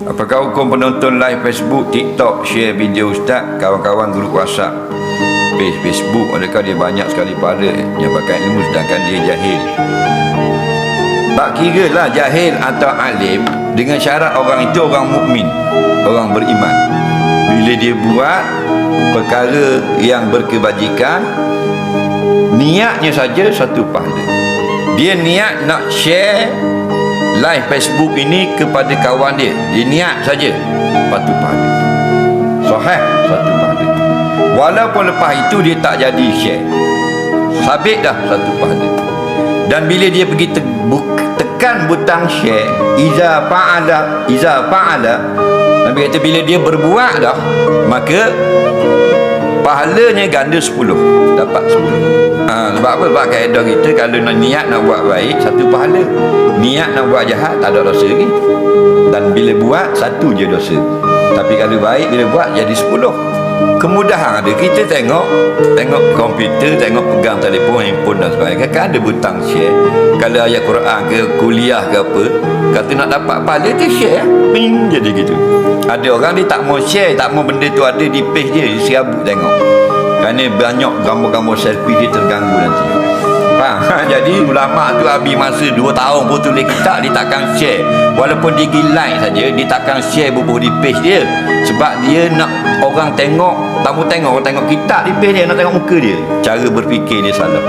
Apakah hukum penonton live Facebook, TikTok, share video ustaz, kawan-kawan grup WhatsApp, page Facebook? Adakah dia banyak sekali pahala yang pakai ilmu sedangkan dia jahil? Tak kira lah jahil atau alim, dengan syarat orang itu orang mukmin, orang beriman. Bila dia buat perkara yang berkebajikan, niatnya saja satu pahala. Dia niat nak share live Facebook ini kepada kawan dia, dia niat saja, satu pahala. Sahih, satu pahala. Walaupun lepas itu dia tak jadi share, sabit dah satu pahala. Dan bila dia pergi tekan butang share, iza fa'ala, Nabi kata bila dia berbuat dah, maka pahalanya ganda 10, dapat 10. Sebab apa? Sebab kaedah kita, kalau nak niat nak buat baik, satu pahala. Niat nak buat jahat, tak ada dosa lagi. Dan bila buat, satu je dosa. Tapi kalau baik, bila buat, jadi 10. Kemudahan ada. Kita tengok komputer, tengok pegang telefon, handphone dan sebagainya, kan ada butang share. Kalau ayat Quran ke, kuliah ke apa, kata nak dapat pahala, dia share, ping, jadi gitu. Ada orang dia tak mau share, tak mau benda tu ada di page dia, dia serabut tengok. Kerana banyak gambar-gambar selfie, dia terganggu nanti. Faham? Jadi ulama tu habis masa 2 tahun pun tulis kitab, dia takkan share. Walaupun dia pergi like saja, dia takkan share bubuh di page dia. Sebab dia nak orang tengok, tamu tengok, orang tengok kitab di page dia, nak tengok muka dia. Cara berfikir dia salah.